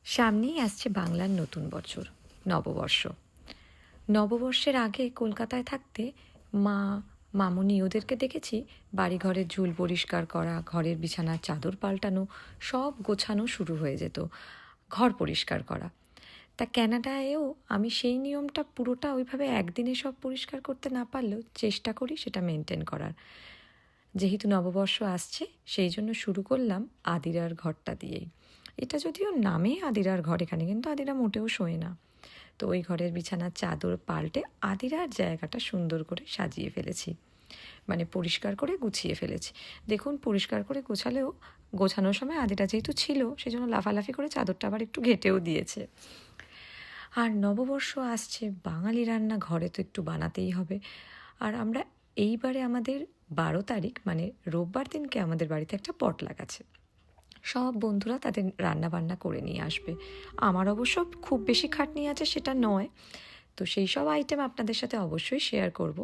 সামনেই আসছে বাংলার নতুন বছর, নববর্ষ। নববর্ষের আগে কলকাতায় থাকতে মা, মামুনি ওদেরকে দেখেছি বাড়িঘরের ঝুল পরিষ্কার করা, ঘরের বিছানার চাদর পাল্টানো, সব গোছানো শুরু হয়ে যেত, ঘর পরিষ্কার করা। তা ক্যানাডায়ও আমি সেই নিয়মটা পুরোটা ওইভাবে একদিনে সব পরিষ্কার করতে না পারলেও চেষ্টা করি সেটা মেনটেন করার। যেহেতু নববর্ষ আসছে সেই জন্য শুরু করলাম আদিরার ঘরটা দিয়েই। এটা যদিও নামে আদিরার ঘর, এখানে কিন্তু আদিরা মোটেও শোয় না। তো ওই ঘরের বিছানার চাদর পাল্টে আদিরার জায়গাটা সুন্দর করে সাজিয়ে ফেলেছি, মানে পরিষ্কার করে গুছিয়ে ফেলেছি। দেখুন, পরিষ্কার করে গোছালেও গোছানোর সময় আদিরা যেহেতু ছিল সেই জন্য লাফালাফি করে চাদরটা আবার একটু ঘেটেও দিয়েছে। আর নববর্ষ আসছে, বাঙালি রান্না ঘরে তো একটু বানাতেই হবে। আর আমরা এইবারে আমাদের 12 তারিখ মানে রোববার দিনকে আমাদের বাড়িতে একটা পটলাক আছে। সব বন্ধুরা তাদের রান্না বান্না করে নিয়ে আসবে। আমার অবশ্য খুব বেশি খাটনি আছে সেটা নয়, তো সেই সব আইটেম আপনাদের সাথে অবশ্যই শেয়ার করব।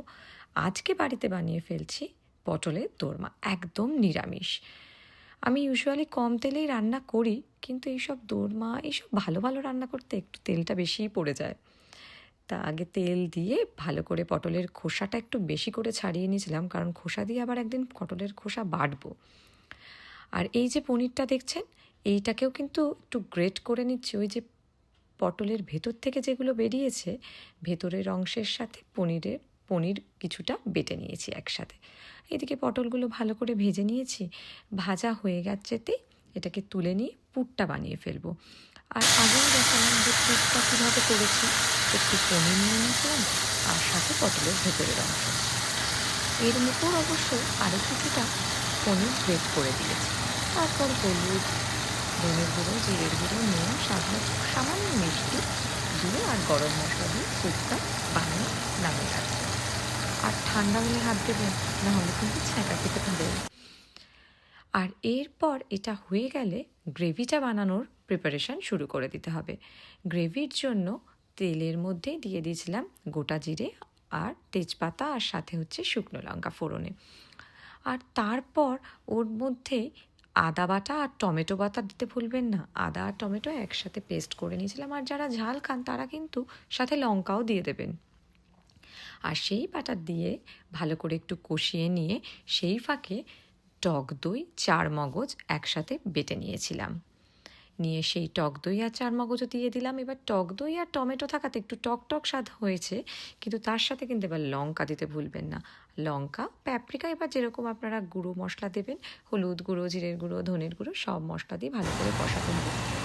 আজকে বাড়িতে বানিয়ে ফেলছি পটলের দোরমা, একদম নিরামিষ। আমি ইউজুয়ালি কম তেলেই রান্না করি, কিন্তু এইসব দোরমা এইসব ভালো ভালো রান্না করতে একটু তেলটা বেশিই পড়ে যায়। তা আগে তেল দিয়ে ভালো করে পটলের খোসাটা একটু বেশি করে ছাড়িয়ে নিয়েছিলাম, কারণ খোসা দিয়ে আবার একদিন পটলের খোসা বাটবো। আর এই যে পনিরটা দেখছেন, এইটাকেও কিন্তু একটু গ্রেট করে নিচ্ছি। ওই যে পটলের ভেতর থেকে যেগুলো বেরিয়েছে, ভেতরের অংশের সাথে পনির কিছুটা বেটে নিয়েছি একসাথে। এদিকে পটলগুলো ভালো করে ভেজে নিয়েছি, ভাজা হয়ে গেছেতেই এটাকে তুলে নিয়ে পুরটা বানিয়ে ফেলবো। আর আগেও দেখালাম যে পুরটা কীভাবে করেছি। একটু পনির নিয়ে নিয়েছিলাম আর সাথে পটলের ভেতরের অংশ, এর উপর অবশ্য আরও কিছুটা পনির গ্রেট করে দিয়েছি। তারপর হলুদ, ধনের গুঁড়ো, জিরের গুঁড়ো, নুন, সামান্য মিষ্টি দিয়ে আর গরম মশলা দিয়ে স্যুপটা বানিয়ে নামিয়ে রাখবো। আর ঠান্ডা হলে হাত দেবেন, না হলে কিন্তু ছ্যাঁকা খেতে পারবেন। আর এরপর এটা হয়ে গেলে গ্রেভিটা বানানোর প্রিপারেশান শুরু করে দিতে হবে। গ্রেভির জন্য তেলের মধ্যে দিয়ে দিয়েছিলাম গোটা জিরে আর তেজপাতা, আর সাথে হচ্ছে শুকনো লঙ্কা ফোড়নে। আর তারপর ওর মধ্যে আদা বাটা আর টমেটো বাটা দিতে ভুলবেন না। আদা আর টমেটো একসাথে পেস্ট করে নিয়েছিলাম, আর যারা ঝাল খান তারা কিন্তু সাথে লঙ্কাও দিয়ে দেবেন। আর সেই বাটা দিয়ে ভালো করে একটু কষিয়ে নিয়ে সেই ফাঁকে টক দই, 4 মগজ একসাথে বেটে নিয়েছিলাম, নিয়ে সেই টক দই আর 4 মগজও দিয়ে দিলাম। এবার টক দই আর টমেটো থাকাতে একটু টক টক স্বাদ হয়েছে, কিন্তু তার সাথে কিন্তু এবার লঙ্কা দিতে ভুলবেন না। লঙ্কা, প্যাপ্রিকা, এবার যেরকম আপনারা গুঁড়ো মশলা দেবেন, হলুদ গুঁড়ো, জিরের গুঁড়ো, ধনের গুঁড়ো, সব মশলা দিয়ে ভালো করে কষাতে হবে।